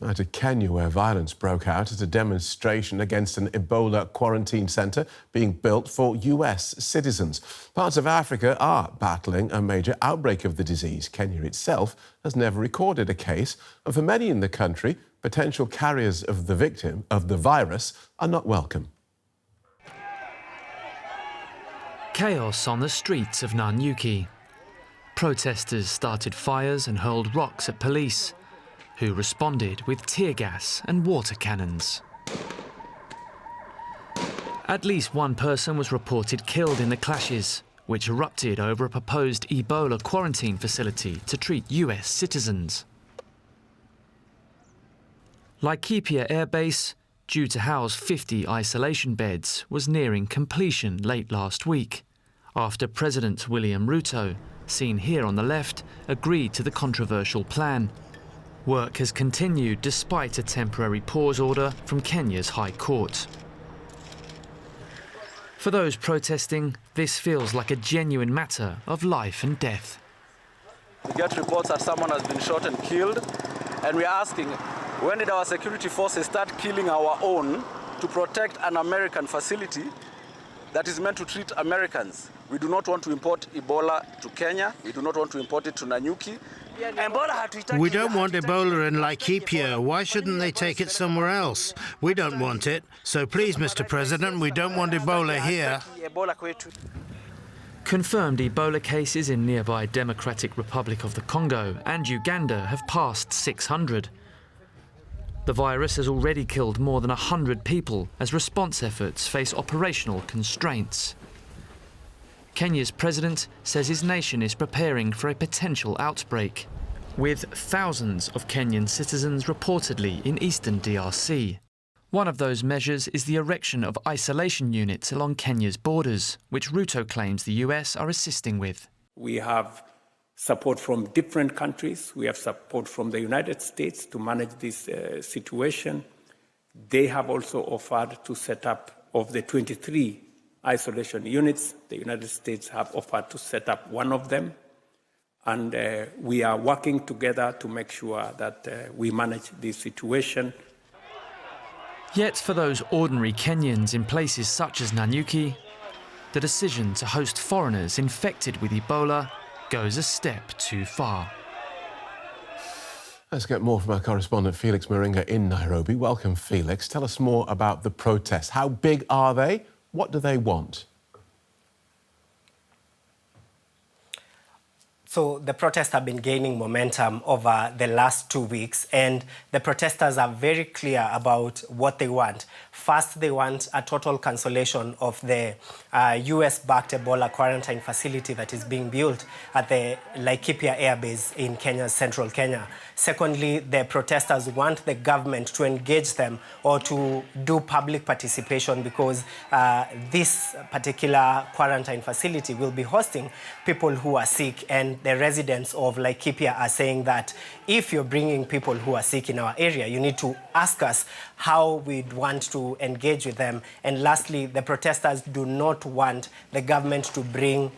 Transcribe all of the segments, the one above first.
Out of Kenya, where violence broke out at a demonstration against an Ebola quarantine centre being built for US citizens. Parts of Africa are battling a major outbreak of the disease. Kenya itself has never recorded a case, and for many in the country, potential carriers of the virus are not welcome. Chaos on the streets of Nanyuki. Protesters started fires and hurled rocks at police, who responded with tear gas and water cannons. At least one person was reported killed in the clashes, which erupted over a proposed Ebola quarantine facility to treat US citizens. Laikipia Air Base, due to house 50 isolation beds, was nearing completion late last week, after President William Ruto, seen here on the left, agreed to the controversial plan. Work has continued despite a temporary pause order from Kenya's High Court. For those protesting, this feels like a genuine matter of life and death. We get reports that someone has been shot and killed, and we're asking, when did our security forces start killing our own to protect an American facility that is meant to treat Americans? We do not want to import Ebola to Kenya. We do not want to import it to Nanyuki. We don't want Ebola in Laikipia. Why shouldn't they take it somewhere else? We don't want it. So please, Mr. President, we don't want Ebola here. Confirmed Ebola cases in nearby Democratic Republic of the Congo and Uganda have passed 600. The virus has already killed more than 100 people as response efforts face operational constraints. Kenya's president says his nation is preparing for a potential outbreak, with thousands of Kenyan citizens reportedly in eastern DRC. One of those measures is the erection of isolation units along Kenya's borders, which Ruto claims the US are assisting with. We have support from different countries. We have support from the United States to manage this situation. They have also offered to set up, of the 23 isolation units, the United States have offered to set up one of them. And we are working together to make sure that we manage this situation. Yet for those ordinary Kenyans in places such as Nanyuki, the decision to host foreigners infected with Ebola goes a step too far. Let's get more from our correspondent Felix Maringa in Nairobi. Welcome, Felix. Tell us more about the protests. How big are they? What do they want? So the protests have been gaining momentum over the last 2 weeks, and the protesters are very clear about what they want. First, they want a total cancellation of the US-backed Ebola quarantine facility that is being built at the Laikipia Air Base in Kenya's central Kenya. Secondly, the protesters want the government to engage them or to do public participation, because this particular quarantine facility will be hosting people who are sick, and the residents of Laikipia are saying that if you're bringing people who are sick in our area, you need to ask us how we'd want to engage with them. And lastly, the protesters do not want the government to bring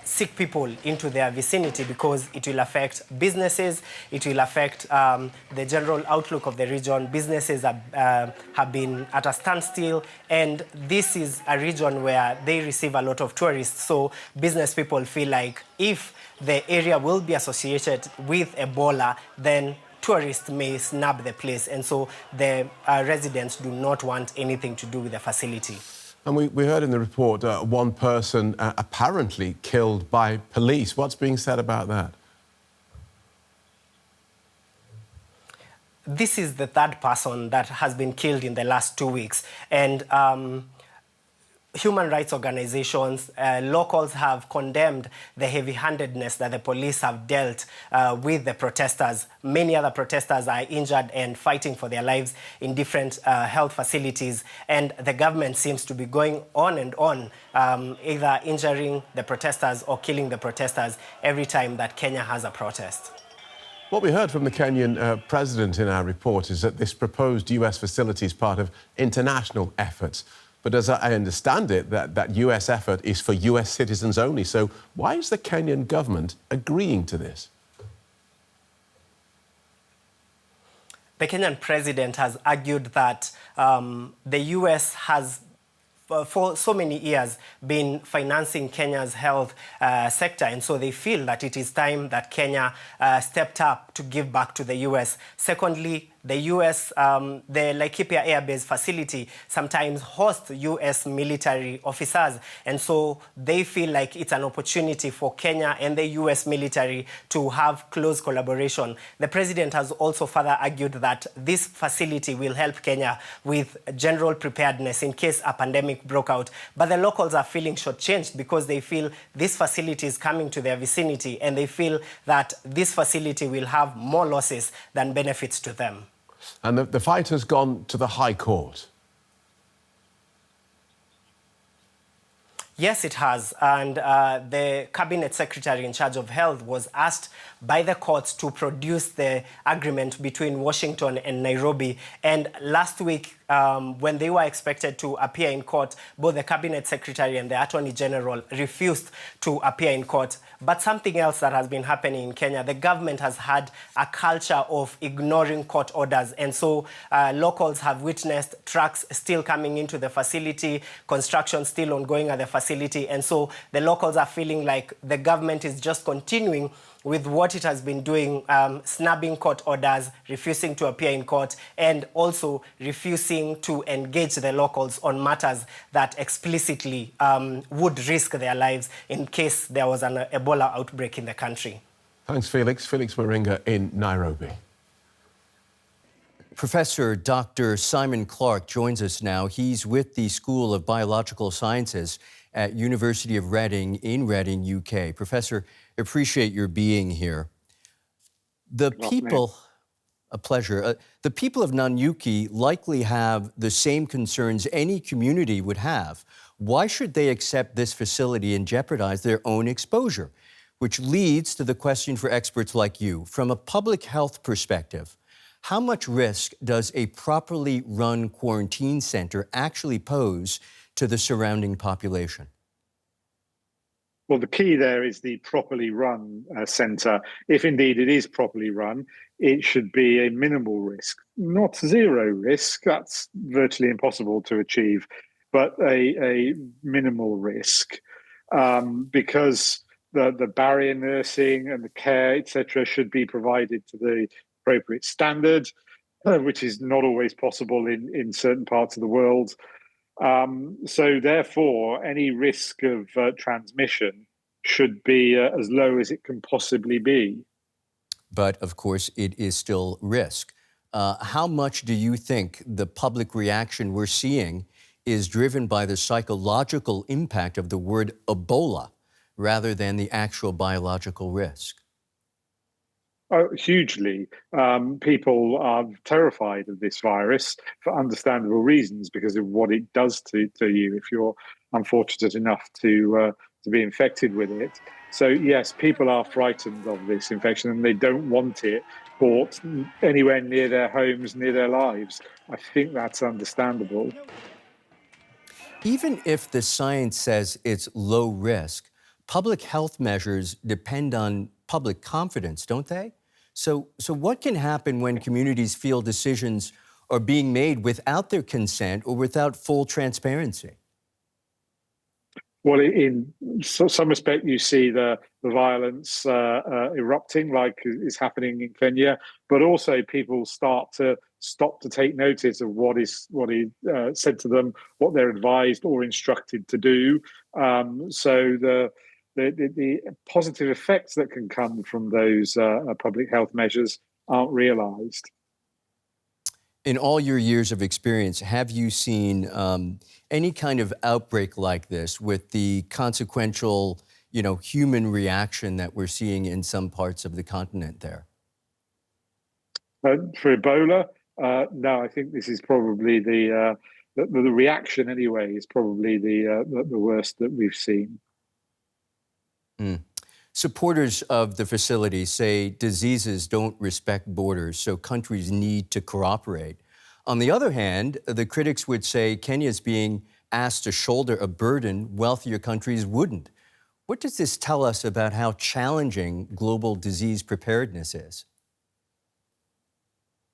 sick people into their vicinity, because it will affect businesses, it will affect the general outlook of the region. Businesses have been at a standstill, and this is a region where they receive a lot of tourists. So business people feel like if the area will be associated with Ebola, then tourists may snub the place. And so the residents do not want anything to do with the facility. And we heard in the report one person apparently killed by police. What's being said about that? This is the third person that has been killed in the last 2 weeks. And human rights organizations, locals have condemned the heavy-handedness that the police have dealt with the protesters. Many other protesters are injured and fighting for their lives in different health facilities. And the government seems to be going on and on, either injuring the protesters or killing the protesters every time that Kenya has a protest. What we heard from the Kenyan president in our report is that this proposed US facility is part of international efforts. But as I understand it, that US effort is for US citizens only. So why is the Kenyan government agreeing to this? The Kenyan president has argued that the US has for so many years been financing Kenya's health sector, and so they feel that it is time that Kenya stepped up to give back to the US. Secondly, the US, the Laikipia Air Base facility sometimes hosts US military officers, and so they feel like it's an opportunity for Kenya and the US military to have close collaboration. The president has also further argued that this facility will help Kenya with general preparedness in case a pandemic broke out. But the locals are feeling shortchanged because they feel this facility is coming to their vicinity, and they feel that this facility will have more losses than benefits to them. And the fight has gone to the High Court. Yes, it has. And the cabinet secretary in charge of health was asked by the courts to produce the agreement between Washington and Nairobi. And last week, when they were expected to appear in court, both the cabinet secretary and the attorney general refused to appear in court. But something else that has been happening in Kenya, the government has had a culture of ignoring court orders. And so locals have witnessed trucks still coming into the facility, construction still ongoing at the facility. And so the locals are feeling like the government is just continuing with what it has been doing, snubbing court orders, refusing to appear in court, and also refusing to engage the locals on matters that explicitly would risk their lives in case there was an Ebola outbreak in the country. Thanks, Felix. Felix Maringa in Nairobi. Professor Dr. Simon Clarke joins us now. He's with the School of Biological Sciences at University of Reading in Reading, UK. Professor, appreciate your being here. The people, a pleasure. The people of Nanyuki likely have the same concerns any community would have. Why should they accept this facility and jeopardize their own exposure? Which leads to the question for experts like you. From a public health perspective, how much risk does a properly run quarantine center actually pose to the surrounding population? Well, the key there is the properly run centre. If indeed it is properly run, it should be a minimal risk, not zero risk. That's virtually impossible to achieve, but a minimal risk, because the barrier nursing and the care, etc., should be provided to the appropriate standard, which is not always possible in certain parts of the world. So therefore, any risk of transmission should be as low as it can possibly be. But of course, it is still risk. How much do you think the public reaction we're seeing is driven by the psychological impact of the word Ebola rather than the actual biological risk? Oh, hugely. People are terrified of this virus for understandable reasons because of what it does to you if you're unfortunate enough to be infected with it. So yes, people are frightened of this infection and they don't want it brought anywhere near their homes, near their lives. I think that's understandable. Even if the science says it's low risk, public health measures depend on public confidence, don't they? So what can happen when communities feel decisions are being made without their consent or without full transparency? Well, in some respect, you see the violence erupting like is happening in Kenya, but also people stop to take notice of what is said to them, what they're advised or instructed to do. So the positive effects that can come from those public health measures aren't realised. In all your years of experience, have you seen any kind of outbreak like this with the consequential, human reaction that we're seeing in some parts of the continent there? For Ebola, no, I think this is probably the reaction anyway is probably the worst that we've seen. Supporters of the facility say diseases don't respect borders, so countries need to cooperate. On the other hand, the critics would say Kenya's being asked to shoulder a burden wealthier countries wouldn't. What does this tell us about how challenging global disease preparedness is?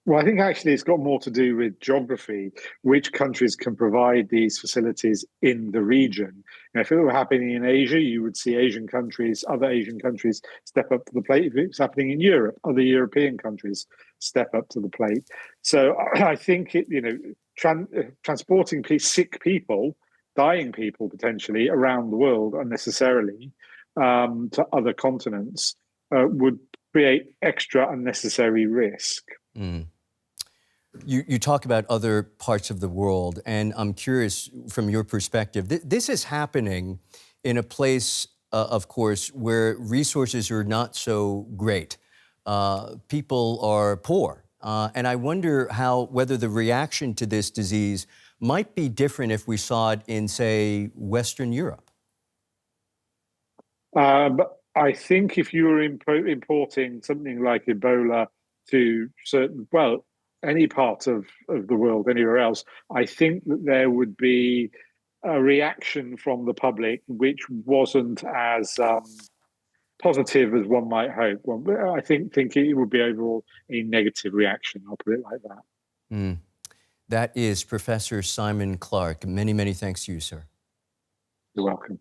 Well, I think actually it's got more to do with geography, which countries can provide these facilities in the region. If it were happening in Asia, you would see other Asian countries step up to the plate. If it's happening in Europe, other European countries step up to the plate. So I think transporting sick people, dying people potentially around the world unnecessarily to other continents would create extra unnecessary risk. Mm. You talk about other parts of the world, and I'm curious from your perspective. This is happening in a place, of course, where resources are not so great. People are poor. And I wonder whether the reaction to this disease might be different if we saw it in, say, Western Europe. But I think if you were importing something like Ebola to any part of the world, anywhere else, I think that there would be a reaction from the public which wasn't as positive as one might hope. I think it would be overall a negative reaction. I'll put it like that. Mm. That is Professor Simon Clarke. Many, many thanks to you, sir. You're welcome.